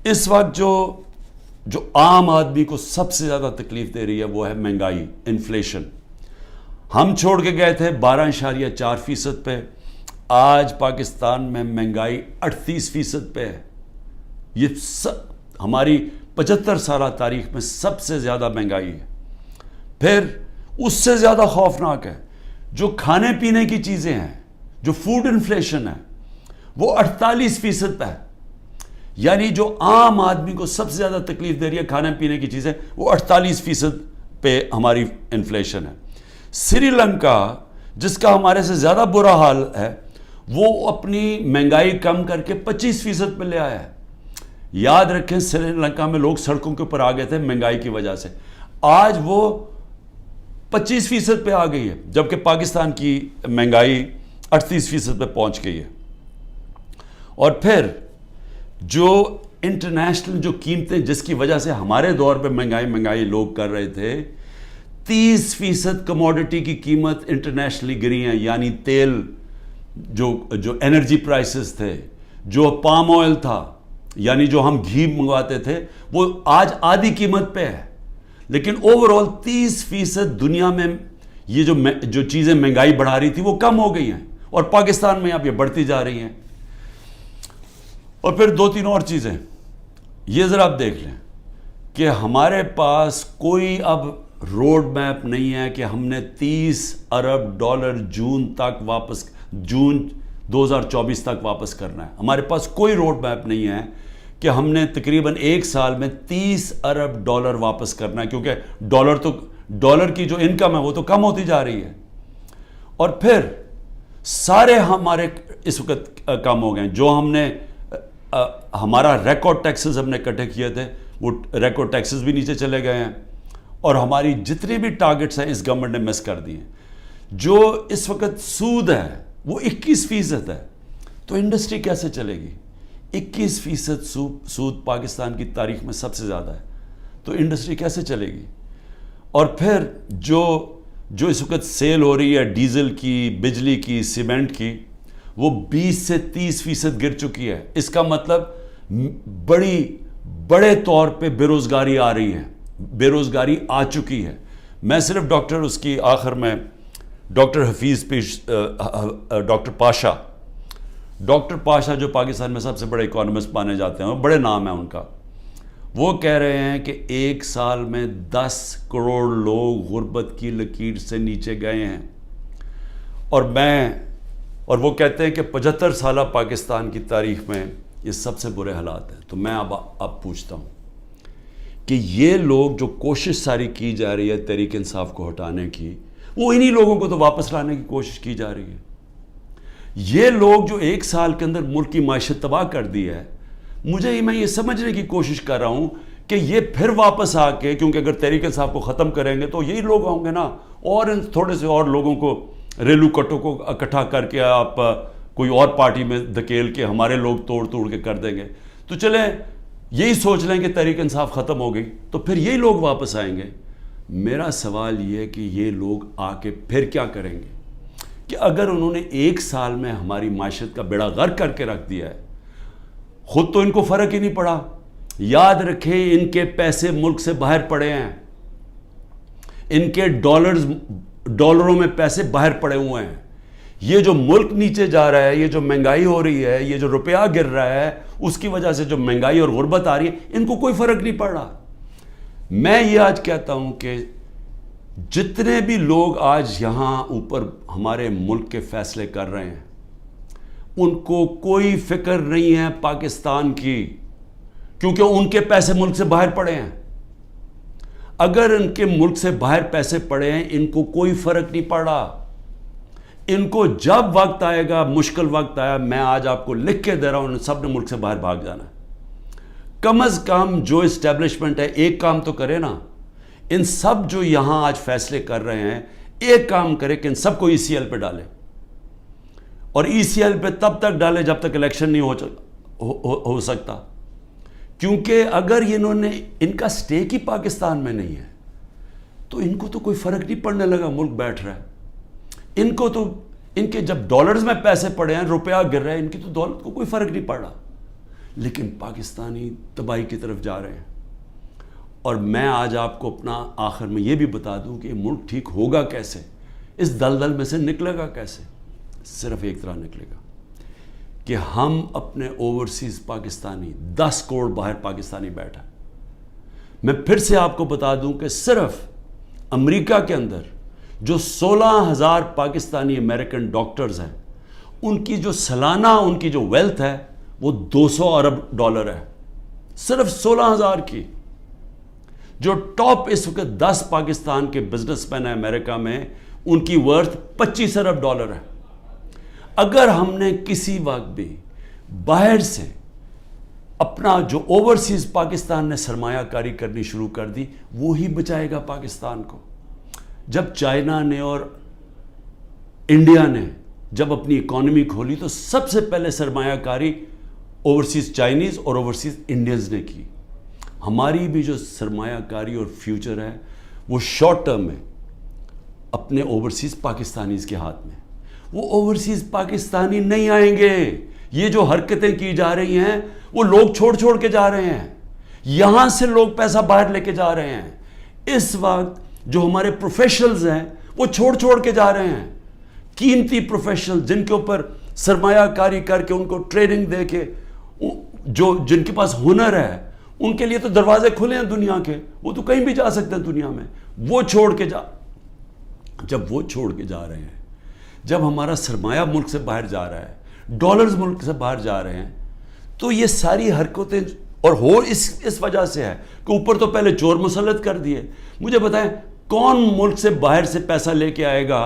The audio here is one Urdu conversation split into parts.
اس وقت جو عام آدمی کو سب سے زیادہ تکلیف دے رہی ہے وہ ہے مہنگائی، انفلیشن. ہم چھوڑ کے گئے تھے 12.4% پہ، آج پاکستان میں مہنگائی 38% پہ ہے. یہ ہماری 75 سالہ تاریخ میں سب سے زیادہ مہنگائی ہے. پھر اس سے زیادہ خوفناک ہے جو کھانے پینے کی چیزیں ہیں، جو فوڈ انفلیشن ہے وہ 48% پہ ہے. یعنی جو عام آدمی کو سب سے زیادہ تکلیف دے رہی ہے کھانے پینے کی چیزیں، وہ 48% پہ ہماری انفلیشن ہے. سری لنکا جس کا ہمارے سے زیادہ برا حال ہے، وہ اپنی مہنگائی کم کر کے 25% پہ لے آیا ہے. یاد رکھیں سری لنکا میں لوگ سڑکوں کے اوپر آ گئے تھے مہنگائی کی وجہ سے، آج وہ 25% پہ آ گئی ہے، جبکہ پاکستان کی مہنگائی 38% پہ پہنچ گئی ہے. اور پھر جو انٹرنیشنل جو قیمتیں جس کی وجہ سے ہمارے دور پہ مہنگائی لوگ کر رہے تھے، 30% کموڈٹی کی قیمت انٹرنیشنلی گری ہیں. یعنی تیل، جو انرجی پرائسز تھے، جو پام آئل تھا، یعنی جو ہم گھی منگواتے تھے، وہ آج آدھی قیمت پہ ہے. لیکن اوورآل 30% دنیا میں یہ جو چیزیں مہنگائی بڑھا رہی تھی وہ کم ہو گئی ہیں، اور پاکستان میں اب یہ بڑھتی جا رہی ہیں. اور پھر 2-3 اور چیزیں یہ ذرا آپ دیکھ لیں کہ ہمارے پاس کوئی اب روڈ میپ نہیں ہے کہ ہم نے $30 ارب جون 2024 تک واپس کرنا ہے. ہمارے پاس کوئی روڈ میپ نہیں ہے کہ ہم نے تقریباً 1 سال میں $30 ارب واپس کرنا ہے، کیونکہ ڈالر کی جو انکم ہے وہ تو کم ہوتی جا رہی ہے. اور پھر سارے ہمارے اس وقت کم ہو گئے. جو ہم نے ہمارا ریکارڈ ٹیکسز ہم نے اکٹھے کیے تھے، وہ ریکارڈ ٹیکسز بھی نیچے چلے گئے ہیں، اور ہماری جتنی بھی ٹارگٹس ہیں اس گورنمنٹ نے مس کر دی ہیں. جو اس وقت سود ہے وہ 21% ہے. تو انڈسٹری کیسے چلے گی؟ 21% سود پاکستان کی تاریخ میں سب سے زیادہ ہے. تو انڈسٹری کیسے چلے گی؟ اور پھر جو اس وقت سیل ہو رہی ہے ڈیزل کی، بجلی کی، سیمنٹ کی، وہ 20 سے 30% گر چکی ہے. اس کا مطلب بڑے طور پہ بے روزگاری آ رہی ہے، بے روزگاری آ چکی ہے. میں صرف اس کی آخر میں ڈاکٹر پاشا جو پاکستان میں سب سے بڑے اکانومسٹ مانے جاتے ہیں، بڑے نام ہیں ان کا، وہ کہہ رہے ہیں کہ 1 سال میں 10 کروڑ لوگ غربت کی لکیر سے نیچے گئے ہیں. اور وہ کہتے ہیں کہ 75 سالہ پاکستان کی تاریخ میں یہ سب سے برے حالات ہیں. تو میں اب پوچھتا ہوں کہ یہ لوگ جو کوشش ساری کی جا رہی ہے تحریک انصاف کو ہٹانے کی، وہ انہی لوگوں کو تو واپس لانے کی کوشش کی جا رہی ہے. یہ لوگ جو 1 سال کے اندر ملک کی معیشت تباہ کر دی ہے، میں یہ سمجھنے کی کوشش کر رہا ہوں کہ یہ پھر واپس آ کے، کیونکہ اگر تحریک انصاف کو ختم کریں گے تو یہی لوگ ہوں گے نا، اور ان تھوڑے سے اور لوگوں کو، ریلو کٹوں کو اکٹھا کر کے آپ کوئی اور پارٹی میں دھکیل کے ہمارے لوگ توڑ کے کر دیں گے. تو چلیں یہی سوچ لیں کہ تحریک انصاف ختم ہو گئی تو پھر یہی لوگ واپس آئیں گے. میرا سوال یہ ہے کہ یہ لوگ آ کے پھر کیا کریں گے؟ کہ اگر انہوں نے 1 سال میں ہماری معیشت کا بیڑا غرق کر کے رکھ دیا ہے، خود تو ان کو فرق ہی نہیں پڑا. یاد رکھیں ان کے پیسے ملک سے باہر پڑے ہیں، ان کے ڈالروں میں پیسے باہر پڑے ہوئے ہیں. یہ جو ملک نیچے جا رہا ہے، یہ جو مہنگائی ہو رہی ہے، یہ جو روپیہ گر رہا ہے، اس کی وجہ سے جو مہنگائی اور غربت آ رہی ہے، ان کو کوئی فرق نہیں پڑ رہا. میں یہ آج کہتا ہوں کہ جتنے بھی لوگ آج یہاں اوپر ہمارے ملک کے فیصلے کر رہے ہیں، ان کو کوئی فکر نہیں ہے پاکستان کی، کیونکہ ان کے پیسے ملک سے باہر پڑے ہیں. اگر ان کے ملک سے باہر پیسے پڑے ہیں، ان کو کوئی فرق نہیں پڑ رہا. ان کو جب وقت آئے گا، مشکل وقت آیا، میں آج آپ کو لکھ کے دے رہا ہوں، ان سب نے ملک سے باہر بھاگ جانا ہے. کم از کم جو اسٹیبلشمنٹ ہے ایک کام تو کرے نا. ان سب جو یہاں آج فیصلے کر رہے ہیں، ایک کام کرے کہ ان سب کو ECL پہ ڈالے، اور ECL پہ تب تک ڈالے جب تک الیکشن نہیں ہو سکتا. کیونکہ اگر انہوں نے، ان کا سٹیک ہی پاکستان میں نہیں ہے، تو ان کو تو کوئی فرق نہیں پڑنے لگا. ملک بیٹھ رہا ہے، ان کو تو ان کے جب ڈالرز میں پیسے پڑے ہیں، روپیہ گر رہے ہیں، ان کی تو دولت کو کوئی فرق نہیں پڑ رہا. لیکن پاکستانی تباہی کی طرف جا رہے ہیں. اور میں آج آپ کو اپنا آخر میں یہ بھی بتا دوں کہ ملک ٹھیک ہوگا کیسے, اس دلدل میں سے نکلے گا کیسے. صرف ایک طرح نکلے گا کہ ہم اپنے اوورسیز پاکستانی 10 کروڑ باہر پاکستانی بیٹھا. میں پھر سے آپ کو بتا دوں کہ صرف امریکہ کے اندر جو 16,000 پاکستانی امریکن ڈاکٹرز ہیں, ان کی جو سالانہ ان کی جو ویلتھ ہے وہ $200 ارب ہے, صرف 16,000 کی. جو ٹاپ اس وقت 10 پاکستان کے بزنس مین ہیں امریکہ میں, ان کی ورتھ $25 ارب ہے. اگر ہم نے کسی وقت بھی باہر سے اپنا جو اوورسیز پاکستان نے سرمایہ کاری کرنی شروع کر دی, وہی بچائے گا پاکستان کو. جب چائنا نے اور انڈیا نے جب اپنی اکانومی کھولی تو سب سے پہلے سرمایہ کاری اوورسیز چائنیز اور اوورسیز انڈینز نے کی. ہماری بھی جو سرمایہ کاری اور فیوچر ہے وہ شارٹ ٹرم میں اپنے اوورسیز پاکستانیز کے ہاتھ میں. وہ اوورسیز پاکستانی نہیں آئیں گے. یہ جو حرکتیں کی جا رہی ہیں وہ لوگ چھوڑ کے جا رہے ہیں, یہاں سے لوگ پیسہ باہر لے کے جا رہے ہیں. اس وقت جو ہمارے پروفیشنلز ہیں وہ چھوڑ کے جا رہے ہیں. قیمتی پروفیشنل جن کے اوپر سرمایہ کاری کر کے ان کو ٹریننگ دے کے جو جن کے پاس ہنر ہے ان کے لیے تو دروازے کھلے ہیں دنیا کے, وہ تو کہیں بھی جا سکتے ہیں دنیا میں. وہ جب وہ چھوڑ کے جا رہے ہیں, جب ہمارا سرمایہ ملک سے باہر جا رہا ہے, ڈالرز ملک سے باہر جا رہے ہیں, تو یہ ساری حرکتیں اور ہو اس وجہ سے ہے کہ اوپر تو پہلے چور مسلط کر دیے. مجھے بتائیں کون ملک سے باہر سے پیسہ لے کے آئے گا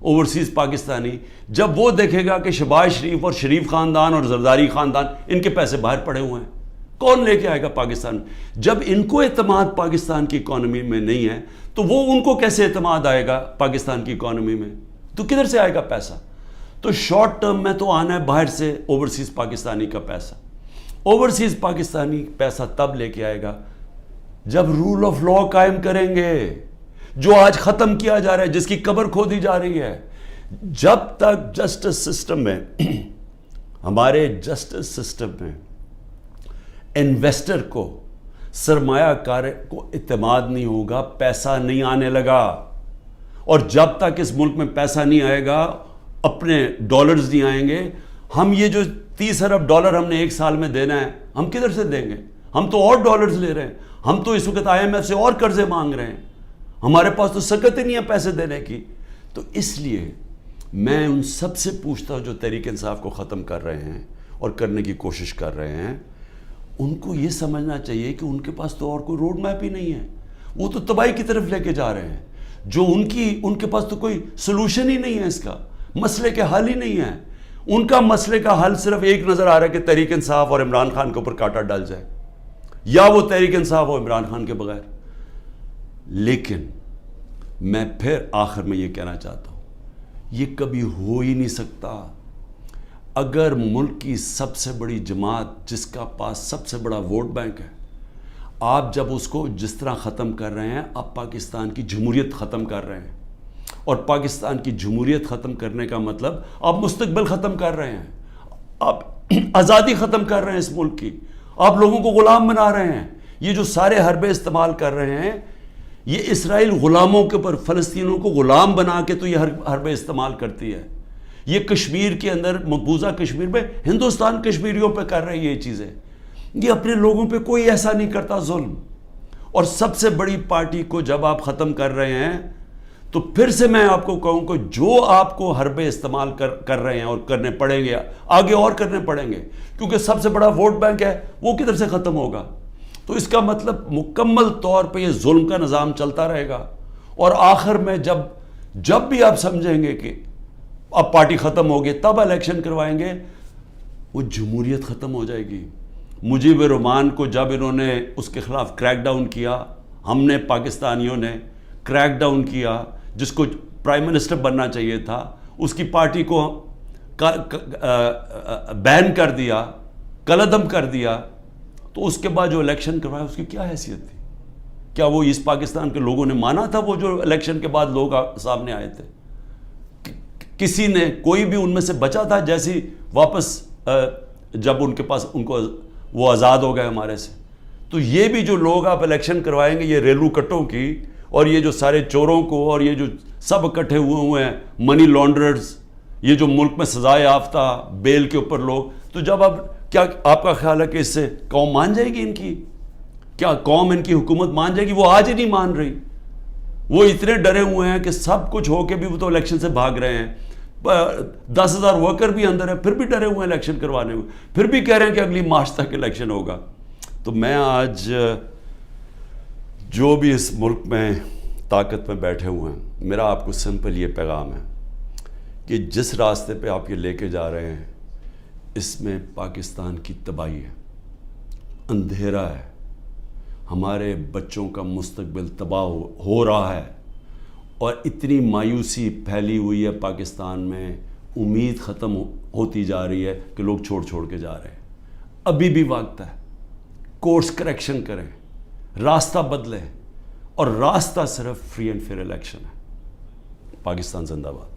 اوورسیز پاکستانی جب وہ دیکھے گا کہ شہباز شریف اور شریف خاندان اور زرداری خاندان ان کے پیسے باہر پڑے ہوئے ہیں. کون لے کے آئے گا پاکستان؟ جب ان کو اعتماد پاکستان کی اکانومی میں نہیں ہے تو وہ ان کو کیسے اعتماد آئے گا پاکستان کی اکانومی میں؟ تو کدھر سے آئے گا پیسہ؟ تو شارٹ ٹرم میں تو آنا ہے باہر سے اوورسیز پاکستانی کا پیسہ. اوورسیز پاکستانی پیسہ تب لے کے آئے گا جب رول آف لا قائم کریں گے, جو آج ختم کیا جا رہا ہے, جس کی قبر کھودی جا رہی ہے. جب تک جسٹس سسٹم میں ہمارے جسٹس سسٹم میں انویسٹر کو سرمایہ کار کو اعتماد نہیں ہوگا, پیسہ نہیں آنے لگا. اور جب تک اس ملک میں پیسہ نہیں آئے گا, اپنے ڈالرز نہیں آئیں گے. ہم یہ جو $30 ارب ہم نے ایک سال میں دینا ہے, ہم کدھر سے دیں گے؟ ہم تو اور ڈالرز لے رہے ہیں. ہم تو اس وقت IMF سے اور قرضے مانگ رہے ہیں. ہمارے پاس تو سکت ہی نہیں ہے پیسے دینے کی. تو اس لیے میں ان سب سے پوچھتا ہوں جو تحریک انصاف کو ختم کر رہے ہیں اور کرنے کی کوشش کر رہے ہیں, ان کو یہ سمجھنا چاہیے کہ ان کے پاس تو اور کوئی روڈ میپ ہی نہیں ہے. وہ تو تباہی کی طرف لے کے جا رہے ہیں. جو ان کے پاس تو کوئی سلوشن ہی نہیں ہے, اس کا مسئلے کے حل ہی نہیں ہے. ان کا مسئلے کا حل صرف ایک نظر آ رہا ہے کہ تحریک انصاف اور عمران خان کے اوپر کانٹا ڈال جائے, یا وہ تحریک انصاف اور عمران خان کے بغیر. لیکن میں پھر آخر میں یہ کہنا چاہتا ہوں, یہ کبھی ہو ہی نہیں سکتا. اگر ملک کی سب سے بڑی جماعت جس کا پاس سب سے بڑا ووٹ بینک ہے, آپ جب اس کو جس طرح ختم کر رہے ہیں, آپ پاکستان کی جمہوریت ختم کر رہے ہیں. اور پاکستان کی جمہوریت ختم کرنے کا مطلب آپ مستقبل ختم کر رہے ہیں, آپ آزادی ختم کر رہے ہیں اس ملک کی, آپ لوگوں کو غلام بنا رہے ہیں. یہ جو سارے حربے استعمال کر رہے ہیں, یہ اسرائیل غلاموں کے اوپر فلسطینیوں کو غلام بنا کے تو یہ حربے استعمال کرتی ہے. یہ کشمیر کے اندر مقبوضہ کشمیر میں ہندوستان کشمیریوں پہ کر رہی ہے یہ چیزیں. یہ اپنے لوگوں پہ کوئی ایسا نہیں کرتا ظلم. اور سب سے بڑی پارٹی کو جب آپ ختم کر رہے ہیں تو پھر سے میں آپ کو کہوں کہ جو آپ کو حربے استعمال کر رہے ہیں اور کرنے پڑیں گے, آگے اور کرنے پڑیں گے, کیونکہ سب سے بڑا ووٹ بینک ہے, وہ کدھر سے ختم ہوگا. تو اس کا مطلب مکمل طور پہ یہ ظلم کا نظام چلتا رہے گا. اور آخر میں جب بھی آپ سمجھیں گے کہ اب پارٹی ختم ہوگی, تب الیکشن کروائیں گے, وہ جمہوریت ختم ہو جائے گی. مجیب الرحمان کو جب انہوں نے اس کے خلاف کریک ڈاؤن کیا, ہم نے پاکستانیوں نے کریک ڈاؤن کیا, جس کو پرائم منسٹر بننا چاہیے تھا, اس کی پارٹی کو بین کر دیا, کلعدم کر دیا, تو اس کے بعد جو الیکشن کروایا اس کی کیا حیثیت تھی؟ کیا وہ اس پاکستان کے لوگوں نے مانا تھا وہ جو الیکشن کے بعد لوگ سامنے آئے تھے؟ کسی نے کوئی بھی ان میں سے بچا تھا جیسی واپس جب ان کے پاس ان کو وہ آزاد ہو گئے ہمارے سے. تو یہ بھی جو لوگ آپ الیکشن کروائیں گے یہ ریلو کٹوں کی, اور یہ جو سارے چوروں کو, اور یہ جو سب اکٹھے ہوئے ہیں منی لانڈررز, یہ جو ملک میں سزائے یافتہ بیل کے اوپر لوگ, تو جب اب کیا آپ کا خیال ہے کہ اس سے قوم مان جائے گی ان کی؟ کیا قوم ان کی حکومت مان جائے گی؟ وہ آج ہی نہیں مان رہی. وہ اتنے ڈرے ہوئے ہیں کہ سب کچھ ہو کے بھی وہ تو الیکشن سے بھاگ رہے ہیں. 10,000 ورکر بھی اندر ہیں, پھر بھی ڈرے ہوئے ہیں الیکشن کروانے میں, پھر بھی کہہ رہے ہیں کہ اگلی مارچ تک الیکشن ہوگا. تو میں آج جو بھی اس ملک میں طاقت میں بیٹھے ہوئے ہیں, میرا آپ کو سمپل یہ پیغام ہے کہ جس راستے پہ آپ یہ لے کے جا رہے ہیں اس میں پاکستان کی تباہی ہے, اندھیرا ہے, ہمارے بچوں کا مستقبل تباہ ہو رہا ہے, اور اتنی مایوسی پھیلی ہوئی ہے پاکستان میں, امید ختم ہوتی جا رہی ہے کہ لوگ چھوڑ کے جا رہے ہیں. ابھی بھی وقت ہے, کورس کریکشن کریں, راستہ بدلیں, اور راستہ صرف فری اینڈ فیئر الیکشن ہے. پاکستان زندہ باد.